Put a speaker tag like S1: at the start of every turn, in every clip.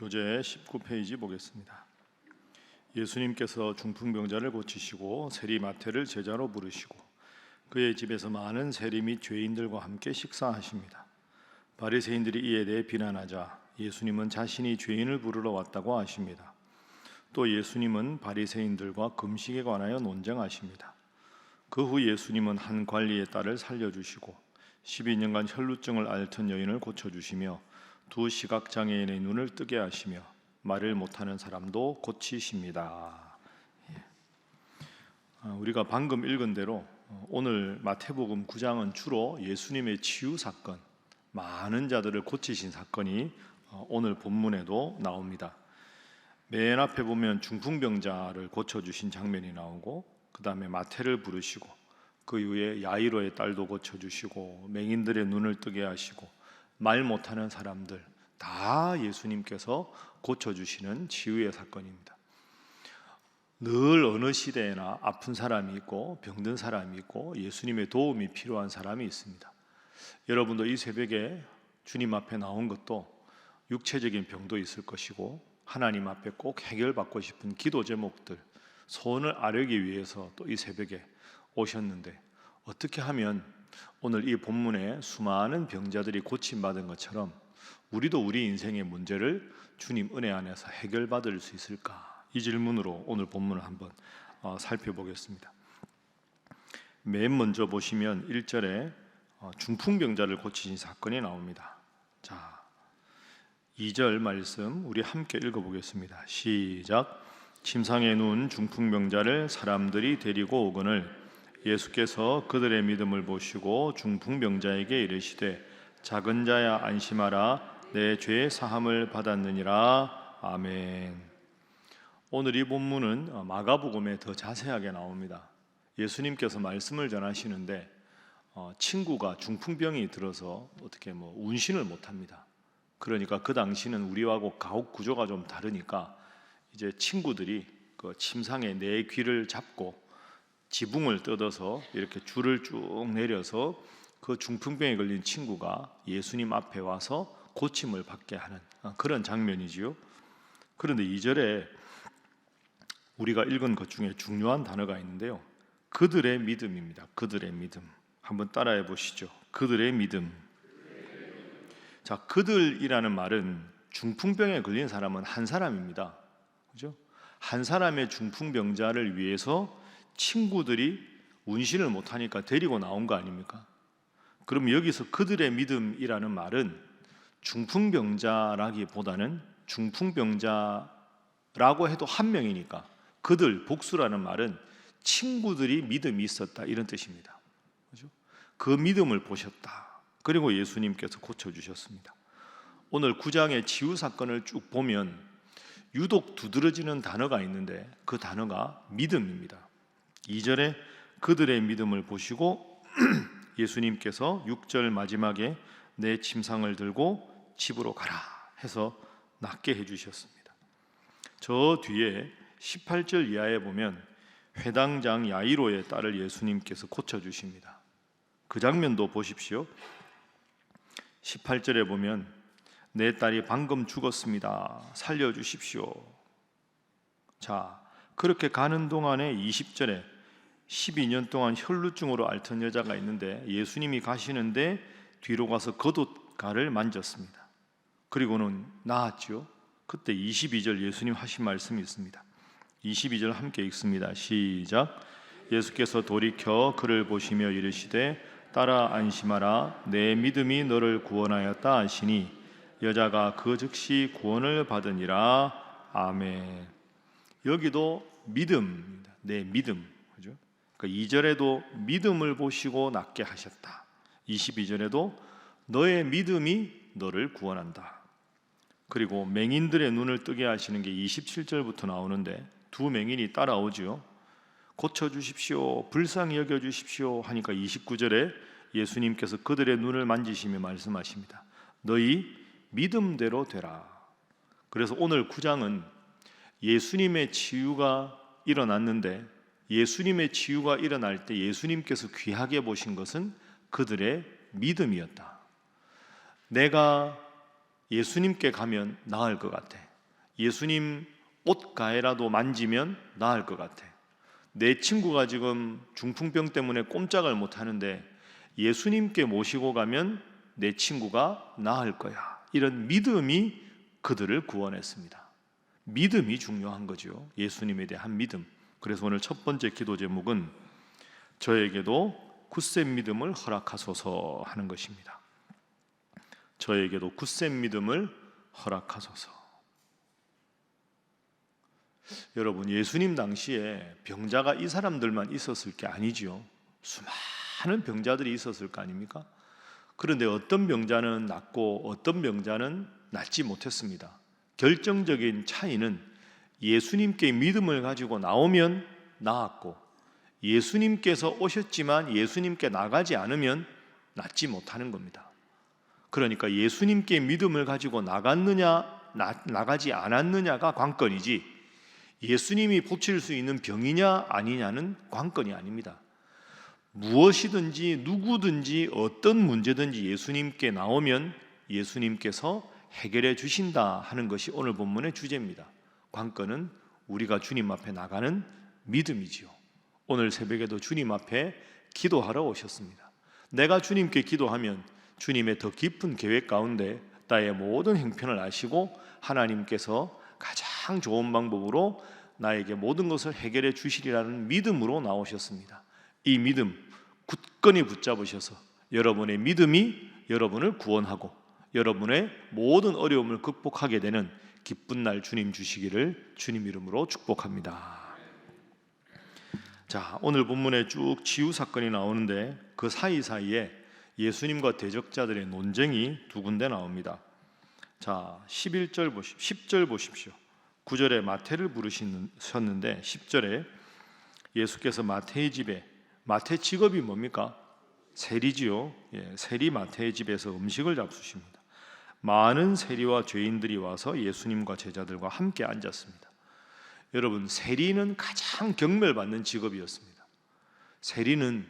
S1: 교재 19페이지 보겠습니다. 예수님께서 중풍병자를 고치시고 세리 마태를 제자로 부르시고 그의 집에서 많은 세리 및 죄인들과 함께 식사하십니다. 바리새인들이 이에 대해 비난하자 예수님은 자신이 죄인을 부르러 왔다고 하십니다. 또 예수님은 바리새인들과 금식에 관하여 논쟁하십니다. 그 후 예수님은 한 관리의 딸을 살려주시고 12년간 혈루증을 앓던 여인을 고쳐주시며 두 시각장애인의 눈을 뜨게 하시며 말을 못하는 사람도 고치십니다. 우리가 방금 읽은 대로 오늘 마태복음 9장은 주로 예수님의 치유 사건, 많은 자들을 고치신 사건이 오늘 본문에도 나옵니다. 맨 앞에 보면 중풍병자를 고쳐주신 장면이 나오고 그 다음에 마태를 부르시고 그 이후에 야이로의 딸도 고쳐주시고 맹인들의 눈을 뜨게 하시고 말 못하는 사람들 다 예수님께서 고쳐주시는 치유의 사건입니다. 늘 어느 시대에나 아픈 사람이 있고 병든 사람이 있고 예수님의 도움이 필요한 사람이 있습니다. 여러분도 이 새벽에 주님 앞에 나온 것도 육체적인 병도 있을 것이고 하나님 앞에 꼭 해결받고 싶은 기도 제목들, 소원을 아뢰기 위해서 또 이 새벽에 오셨는데 어떻게 하면 오늘 이 본문에 수많은 병자들이 고침받은 것처럼 우리도 우리 인생의 문제를 주님 은혜 안에서 해결받을 수 있을까? 이 질문으로 오늘 본문을 한번 살펴보겠습니다. 맨 먼저 보시면 1절에 중풍병자를 고치신 사건이 나옵니다. 자, 2절 말씀 우리 함께 읽어보겠습니다. 시작. 침상에 누운 중풍병자를 사람들이 데리고 오거늘 예수께서 그들의 믿음을 보시고 중풍병자에게 이르시되 작은 자야 안심하라 내 죄 사함을 받았느니라. 아멘. 오늘 이 본문은 마가복음에 더 자세하게 나옵니다. 예수님께서 말씀을 전하시는데 친구가 중풍병이 들어서 어떻게 운신을 못합니다. 그러니까 그 당시는 우리하고 가옥 구조가 좀 다르니까 이제 친구들이 그 침상에 내 귀를 잡고 지붕을 뜯어서 이렇게 줄을 쭉 내려서 그 중풍병에 걸린 친구가 예수님 앞에 와서 고침을 받게 하는 그런 장면이지요. 그런데 2절에 우리가 읽은 것 중에 중요한 단어가 있는데요. 그들의 믿음입니다. 그들의 믿음. 한번 따라해 보시죠. 그들의 믿음. 자, 그들이라는 말은 중풍병에 걸린 사람은 한 사람입니다. 그죠? 한 사람의 중풍병자를 위해서 친구들이 운신을 못하니까 데리고 나온 거 아닙니까? 그럼 여기서 그들의 믿음이라는 말은 중풍병자라기보다는 중풍병자라고 해도 한 명이니까 그들, 복수라는 말은 친구들이 믿음이 있었다 이런 뜻입니다. 그죠? 그 믿음을 보셨다. 그리고 예수님께서 고쳐주셨습니다. 오늘 9장의 치유 사건을 쭉 보면 유독 두드러지는 단어가 있는데 그 단어가 믿음입니다. 2절에 그들의 믿음을 보시고 예수님께서 6절 마지막에 내 침상을 들고 집으로 가라 해서 낫게 해주셨습니다. 저 뒤에 18절 이하에 보면 회당장 야이로의 딸을 예수님께서 고쳐주십니다. 그 장면도 보십시오. 18절에 보면 내 딸이 방금 죽었습니다. 살려주십시오. 자, 그렇게 가는 동안에 20절에 12년 동안 혈루증으로 앓던 여자가 있는데 예수님이 가시는데 뒤로 가서 겉옷가를 만졌습니다. 그리고는 나았죠. 그때 22절 예수님 하신 말씀이 있습니다. 22절 함께 읽습니다. 시작. 예수께서 돌이켜 그를 보시며 이르시되 딸아 안심하라 내 믿음이 너를 구원하였다 하시니 여자가 그 즉시 구원을 받으니라. 아멘. 여기도 믿음입니다. 내 믿음. 그죠? 그러니까 2절에도 믿음을 보시고 낫게 하셨다. 22절에도 너의 믿음이 너를 구원한다. 그리고 맹인들의 눈을 뜨게 하시는 게 27절부터 나오는데 두 맹인이 따라오지요. 고쳐주십시오, 불쌍히 여겨주십시오 하니까 29절에 예수님께서 그들의 눈을 만지시며 말씀하십니다. 너희 믿음대로 되라. 그래서 오늘 9장은 예수님의 치유가 일어났는데 예수님의 치유가 일어날 때 예수님께서 귀하게 보신 것은 그들의 믿음이었다. 내가 예수님께 가면 나을 것 같아. 예수님 옷가에라도 만지면 나을 것 같아. 내 친구가 지금 중풍병 때문에 꼼짝을 못하는데 예수님께 모시고 가면 내 친구가 나을 거야. 이런 믿음이 그들을 구원했습니다. 믿음이 중요한 거죠. 예수님에 대한 믿음. 그래서 오늘 첫 번째 기도 제목은 저에게도 굳센 믿음을 허락하소서 하는 것입니다. 저에게도 굳센 믿음을 허락하소서. 여러분, 예수님 당시에 병자가 이 사람들만 있었을 게 아니지요. 수많은 병자들이 있었을 거 아닙니까? 그런데 어떤 병자는 낫고 어떤 병자는 낫지 못했습니다. 결정적인 차이는 예수님께 믿음을 가지고 나오면 나았고, 예수님께서 오셨지만 예수님께 나가지 않으면 낫지 못하는 겁니다. 그러니까 예수님께 믿음을 가지고 나갔느냐 나가지 않았느냐가 관건이지, 예수님이 고칠 수 있는 병이냐 아니냐는 관건이 아닙니다. 무엇이든지 누구든지 어떤 문제든지 예수님께 나오면 예수님께서 해결해 주신다 하는 것이 오늘 본문의 주제입니다. 관건은 우리가 주님 앞에 나가는 믿음이지요. 오늘 새벽에도 주님 앞에 기도하러 오셨습니다. 내가 주님께 기도하면 주님의 더 깊은 계획 가운데 나의 모든 형편을 아시고 하나님께서 가장 좋은 방법으로 나에게 모든 것을 해결해 주시리라는 믿음으로 나오셨습니다. 이 믿음 굳건히 붙잡으셔서 여러분의 믿음이 여러분을 구원하고 여러분의 모든 어려움을 극복하게 되는 기쁜 날 주님 주시기를 주님 이름으로 축복합니다. 자, 오늘 본문에 쭉 치유 사건이 나오는데 그 사이사이에 예수님과 대적자들의 논쟁이 두 군데 나옵니다. 자, 10절 보십시오. 9절에 마태를 부르셨는데 10절에 예수께서 마태의 집에, 마태 직업이 뭡니까? 세리지요. 세리 마태의 집에서 음식을 잡수십니다. 많은 세리와 죄인들이 와서 예수님과 제자들과 함께 앉았습니다. 여러분, 세리는 가장 경멸받는 직업이었습니다. 세리는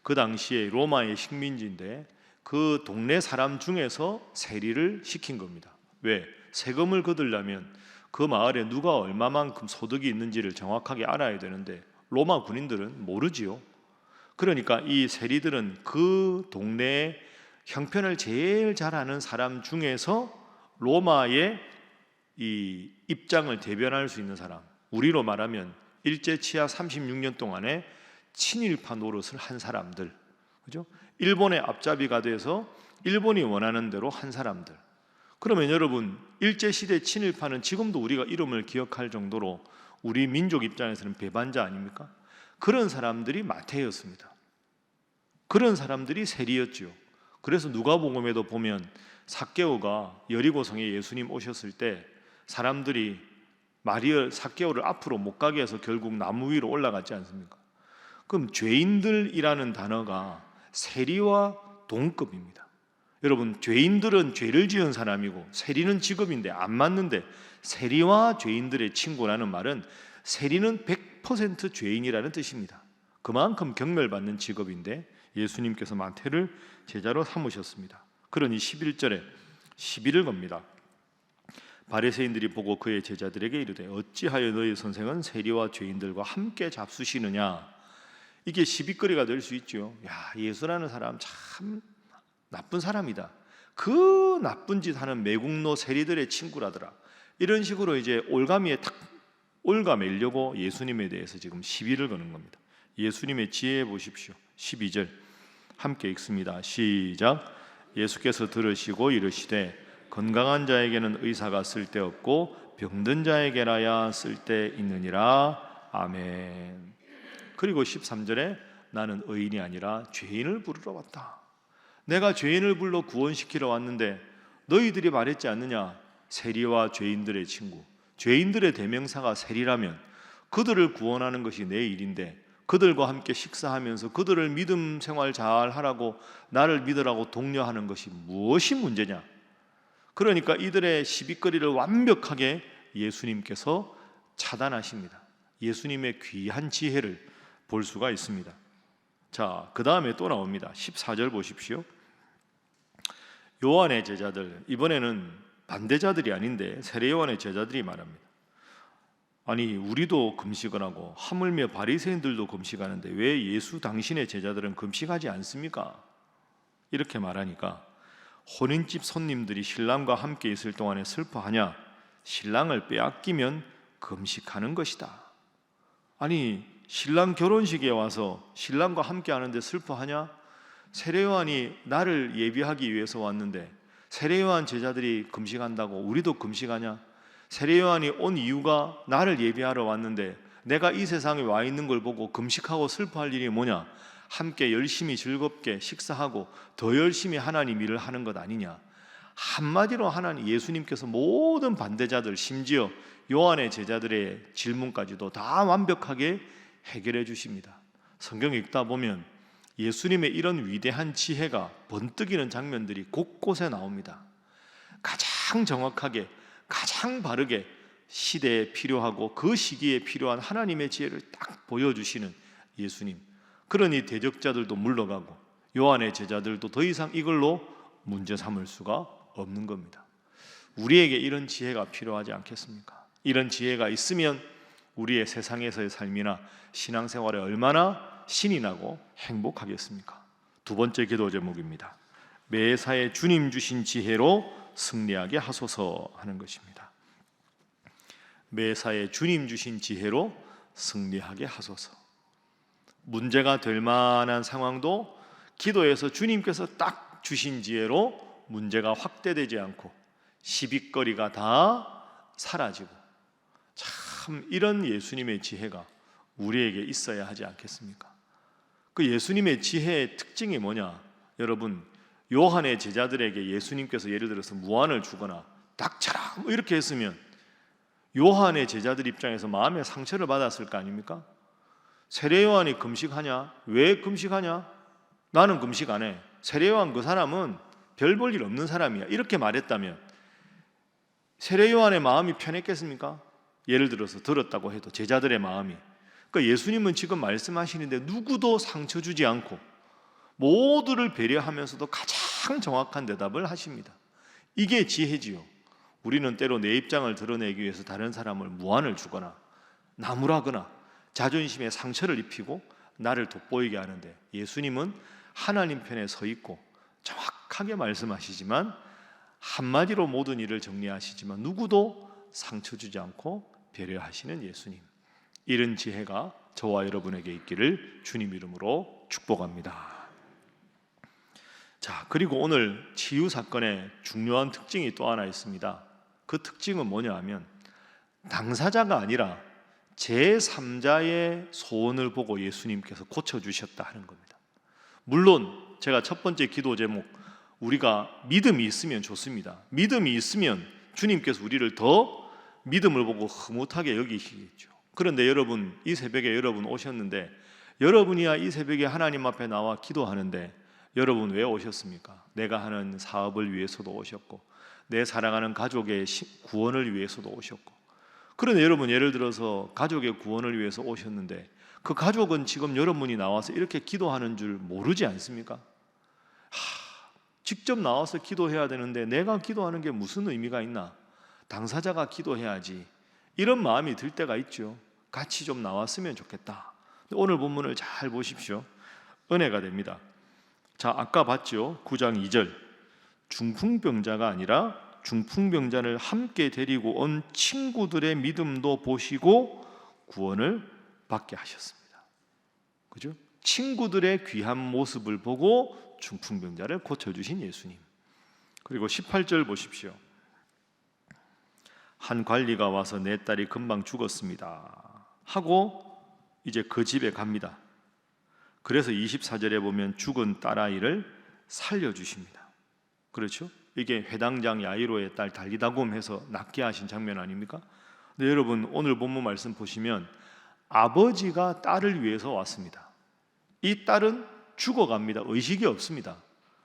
S1: 그 당시에 로마의 식민지인데 그 동네 사람 중에서 세리를 시킨 겁니다. 왜? 세금을 거두려면 그 마을에 누가 얼마만큼 소득이 있는지를 정확하게 알아야 되는데 로마 군인들은 모르지요. 그러니까 이 세리들은 그 동네의 형편을 제일 잘 아는 사람 중에서 로마의 이 입장을 대변할 수 있는 사람, 우리로 말하면 일제 치하 36년 동안에 친일파 노릇을 한 사람들, 그죠? 일본의 앞잡이가 돼서 일본이 원하는 대로 한 사람들. 그러면 여러분, 일제 시대 친일파는 지금도 우리가 이름을 기억할 정도로 우리 민족 입장에서는 배반자 아닙니까? 그런 사람들이 마태였습니다. 그런 사람들이 세리였죠. 그래서 누가복음에도 보면 삭개오가 여리고성에 예수님 오셨을 때 사람들이 삭개오를 앞으로 못 가게 해서 결국 나무 위로 올라갔지 않습니까? 그럼 죄인들이라는 단어가 세리와 동급입니다. 여러분, 죄인들은 죄를 지은 사람이고 세리는 직업인데 안 맞는데, 세리와 죄인들의 친구라는 말은 세리는 100% 죄인이라는 뜻입니다. 그만큼 경멸받는 직업인데 예수님께서 마태를 제자로 삼으셨습니다. 그러니 11절에 시비를 겁니다. 바리새인들이 보고 그의 제자들에게 이르되 어찌하여 너희 선생은 세리와 죄인들과 함께 잡수시느냐. 이게 시비거리가 될 수 있죠. 야, 예수라는 사람 참 나쁜 사람이다. 그 나쁜 짓 하는 매국노 세리들의 친구라더라. 이런 식으로 이제 올가미에 탁 올가매려고 예수님에 대해서 지금 시비를 거는 겁니다. 예수님의 지혜 보십시오. 12절 함께 읽습니다. 시작. 예수께서 들으시고 이르시되 건강한 자에게는 의사가 쓸데없고 병든 자에게라야 쓸데있느니라. 아멘. 그리고 13절에 나는 의인이 아니라 죄인을 부르러 왔다. 내가 죄인을 불러 구원시키러 왔는데 너희들이 말했지 않느냐? 세리와 죄인들의 친구. 죄인들의 대명사가 세리라면 그들을 구원하는 것이 내 일인데 그들과 함께 식사하면서 그들을 믿음 생활 잘 하라고 나를 믿으라고 독려하는 것이 무엇이 문제냐? 그러니까 이들의 시비거리를 완벽하게 예수님께서 차단하십니다. 예수님의 귀한 지혜를 볼 수가 있습니다. 자, 그 다음에 또 나옵니다. 14절 보십시오. 요한의 제자들, 이번에는 반대자들이 아닌데 세례 요한의 제자들이 말합니다. 아니 우리도 금식을 하고 하물며 바리새인들도 금식하는데 왜 예수 당신의 제자들은 금식하지 않습니까? 이렇게 말하니까 혼인집 손님들이 신랑과 함께 있을 동안에 슬퍼하냐? 신랑을 빼앗기면 금식하는 것이다. 아니 신랑 결혼식에 와서 신랑과 함께 하는데 슬퍼하냐? 세례 요한이 나를 예비하기 위해서 왔는데 세례 요한 제자들이 금식한다고 우리도 금식하냐? 세례 요한이 온 이유가 나를 예비하러 왔는데 내가 이 세상에 와 있는 걸 보고 금식하고 슬퍼할 일이 뭐냐? 함께 열심히 즐겁게 식사하고 더 열심히 하나님 일을 하는 것 아니냐? 한마디로 하나님 예수님께서 모든 반대자들 심지어 요한의 제자들의 질문까지도 다 완벽하게 해결해 주십니다. 성경 읽다 보면 예수님의 이런 위대한 지혜가 번뜩이는 장면들이 곳곳에 나옵니다. 가장 정확하게 가장 바르게 시대에 필요하고 그 시기에 필요한 하나님의 지혜를 딱 보여주시는 예수님. 그러니 대적자들도 물러가고 요한의 제자들도 더 이상 이걸로 문제 삼을 수가 없는 겁니다. 우리에게 이런 지혜가 필요하지 않겠습니까? 이런 지혜가 있으면 우리의 세상에서의 삶이나 신앙생활에 얼마나 신이 나고 행복하겠습니까? 두 번째 기도 제목입니다. 매사에 주님 주신 지혜로 승리하게 하소서 하는 것입니다. 매사에 주님 주신 지혜로 승리하게 하소서. 문제가 될 만한 상황도 기도에서 주님께서 딱 주신 지혜로 문제가 확대되지 않고 시비거리가 다 사라지고, 참 이런 예수님의 지혜가 우리에게 있어야 하지 않겠습니까? 그 예수님의 지혜의 특징이 뭐냐? 여러분, 요한의 제자들에게 예수님께서 예를 들어서 무안을 주거나 닥쳐라 뭐 이렇게 했으면 요한의 제자들 입장에서 마음의 상처를 받았을 거 아닙니까? 세례 요한이 금식하냐? 왜 금식하냐? 나는 금식 안 해. 세례 요한 그 사람은 별 볼 일 없는 사람이야. 이렇게 말했다면 세례 요한의 마음이 편했겠습니까? 예를 들어서 들었다고 해도 제자들의 마음이. 그러니까 예수님은 지금 말씀하시는데 누구도 상처 주지 않고 모두를 배려하면서도 가장 정확한 대답을 하십니다. 이게 지혜지요. 우리는 때로 내 입장을 드러내기 위해서 다른 사람을 무안을 주거나 나무라거나 자존심에 상처를 입히고 나를 돋보이게 하는데, 예수님은 하나님 편에 서 있고 정확하게 말씀하시지만 한마디로 모든 일을 정리하시지만 누구도 상처 주지 않고 배려하시는 예수님. 이런 지혜가 저와 여러분에게 있기를 주님 이름으로 축복합니다. 자, 그리고 오늘 치유 사건의 중요한 특징이 또 하나 있습니다. 그 특징은 뭐냐 하면 당사자가 아니라 제3자의 소원을 보고 예수님께서 고쳐주셨다 하는 겁니다. 물론 제가 첫 번째 기도 제목, 우리가 믿음이 있으면 좋습니다. 믿음이 있으면 주님께서 우리를 더 믿음을 보고 흐뭇하게 여기시겠죠. 그런데 여러분, 이 새벽에 여러분 오셨는데 여러분이야 이 새벽에 하나님 앞에 나와 기도하는데 여러분 왜 오셨습니까? 내가 하는 사업을 위해서도 오셨고 내 사랑하는 가족의 구원을 위해서도 오셨고, 그런데 여러분 예를 들어서 가족의 구원을 위해서 오셨는데 그 가족은 지금 여러분이 나와서 이렇게 기도하는 줄 모르지 않습니까? 직접 나와서 기도해야 되는데 내가 기도하는 게 무슨 의미가 있나? 당사자가 기도해야지. 이런 마음이 들 때가 있죠. 같이 좀 나왔으면 좋겠다. 오늘 본문을 잘 보십시오. 은혜가 됩니다. 자, 아까 봤죠? 9장 2절. 중풍병자가 아니라 중풍병자를 함께 데리고 온 친구들의 믿음도 보시고 구원을 받게 하셨습니다. 그죠? 친구들의 귀한 모습을 보고 중풍병자를 고쳐주신 예수님. 그리고 18절 보십시오. 한 관리가 와서 내 딸이 금방 죽었습니다 하고 이제 그 집에 갑니다. 그래서 24절에 보면 죽은 딸아이를 살려주십니다. 그렇죠? 이게 회당장 야이로의 딸 달리다곰 해서 낫게 하신 장면 아닙니까? 근데 여러분 오늘 본문 말씀 보시면 아버지가 딸을 위해서 왔습니다. 이 딸은 죽어갑니다. 의식이 없습니다.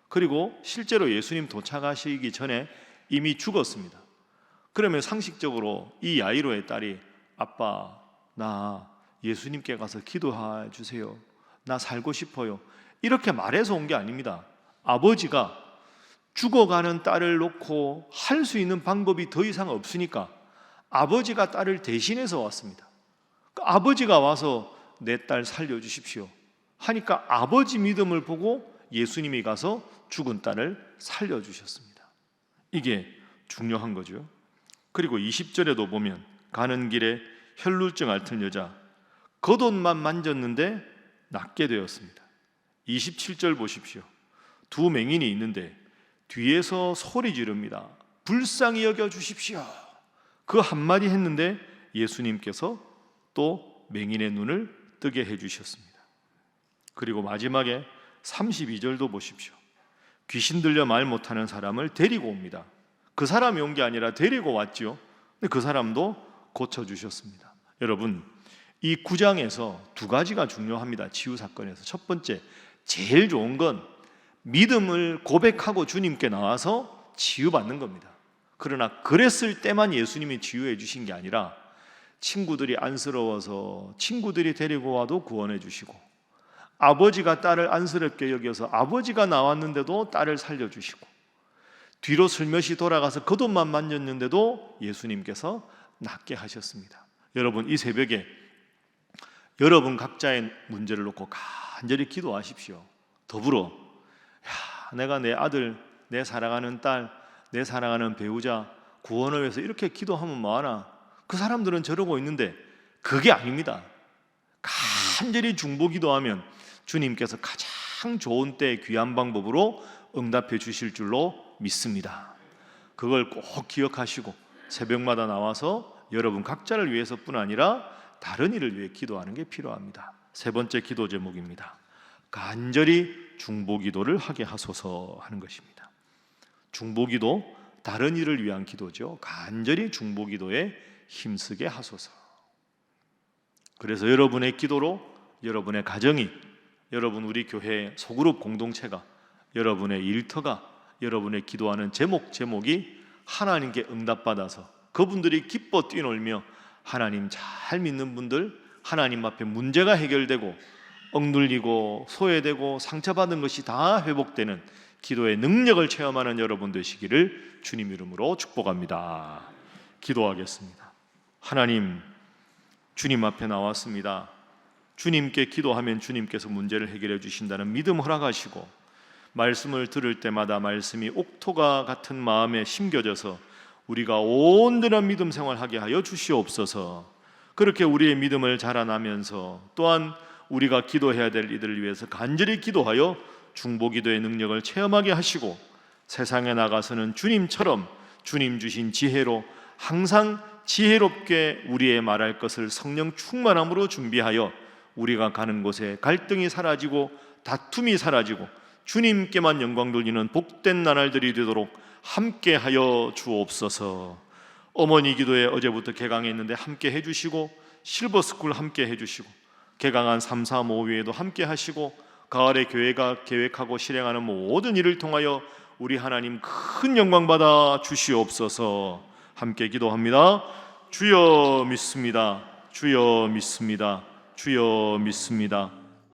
S1: 그리고 실제로 예수님 도착하시기 전에 이미 죽었습니다. 그러면 상식적으로 이 야이로의 딸이 아빠, 나 예수님께 가서 기도해 주세요. 나 살고 싶어요. 이렇게 말해서 온 게 아닙니다. 아버지가 죽어가는 딸을 놓고 할 수 있는 방법이 더 이상 없으니까 아버지가 딸을 대신해서 왔습니다. 아버지가 와서 내 딸 살려주십시오 하니까 아버지 믿음을 보고 예수님이 가서 죽은 딸을 살려주셨습니다. 이게 중요한 거죠. 그리고 20절에도 보면 가는 길에 혈루증 앓던 여자 겉옷만 만졌는데 낫게 되었습니다. 27절 보십시오. 두 맹인이 있는데 뒤에서 소리 지릅니다. 불쌍히 여겨 주십시오. 그 한마디 했는데 예수님께서 또 맹인의 눈을 뜨게 해주셨습니다. 그리고 마지막에 32절도 보십시오. 귀신 들려 말 못하는 사람을 데리고 옵니다. 그 사람이 온 게 아니라 데리고 왔죠. 근데 그 사람도 고쳐주셨습니다. 여러분, 이 9장에서 두 가지가 중요합니다. 치유 사건에서. 첫 번째, 제일 좋은 건 믿음을 고백하고 주님께 나와서 치유받는 겁니다. 그러나 그랬을 때만 예수님이 치유해 주신 게 아니라 친구들이 안쓰러워서 친구들이 데리고 와도 구원해 주시고, 아버지가 딸을 안쓰럽게 여겨서 아버지가 나왔는데도 딸을 살려주시고, 뒤로 슬며시 돌아가서 겉옷만 만졌는데도 예수님께서 낫게 하셨습니다. 여러분, 이 새벽에 여러분 각자의 문제를 놓고 간절히 기도하십시오. 더불어 내가 내 아들, 내 사랑하는 딸, 내 사랑하는 배우자 구원을 위해서 이렇게 기도하면 뭐하나? 그 사람들은 저러고 있는데 그게 아닙니다. 간절히 중보 기도하면 주님께서 가장 좋은 때 귀한 방법으로 응답해 주실 줄로 믿습니다. 그걸 꼭 기억하시고 새벽마다 나와서 여러분 각자를 위해서뿐 아니라 다른 이를 위해 기도하는 게 필요합니다. 세 번째 기도 제목입니다. 간절히 중보기도를 하게 하소서 하는 것입니다. 중보기도, 다른 이를 위한 기도죠. 간절히 중보기도에 힘쓰게 하소서. 그래서 여러분의 기도로 여러분의 가정이, 여러분 우리 교회 소그룹 공동체가, 여러분의 일터가, 여러분의 기도하는 제목이 하나님께 응답받아서 그분들이 기뻐 뛰놀며 하나님 잘 믿는 분들, 하나님 앞에 문제가 해결되고 억눌리고 소외되고 상처받은 것이 다 회복되는 기도의 능력을 체험하는 여러분 되시기를 주님 이름으로 축복합니다. 기도하겠습니다. 하나님, 주님 앞에 나왔습니다. 주님께 기도하면 주님께서 문제를 해결해 주신다는 믿음 허락하시고, 말씀을 들을 때마다 말씀이 옥토가 같은 마음에 심겨져서 우리가 온전한 믿음 생활하게 하여 주시옵소서. 그렇게 우리의 믿음을 자라나면서 또한 우리가 기도해야 될 이들을 위해서 간절히 기도하여 중보기도의 능력을 체험하게 하시고, 세상에 나가서는 주님처럼 주님 주신 지혜로 항상 지혜롭게 우리의 말할 것을 성령 충만함으로 준비하여 우리가 가는 곳에 갈등이 사라지고 다툼이 사라지고 주님께만 영광 돌리는 복된 나날들이 되도록 함께하여 주옵소서. 어머니 기도회 어제부터 개강했는데 함께 해주시고, 실버스쿨 함께 해주시고, 개강한 3, 4, 5위에도 함께 하시고, 가을에 교회가 계획하고 실행하는 모든 일을 통하여 우리 하나님 큰 영광 받아 주시옵소서. 함께 기도합니다. 주여 믿습니다. 주여 믿습니다. 주여 믿습니다.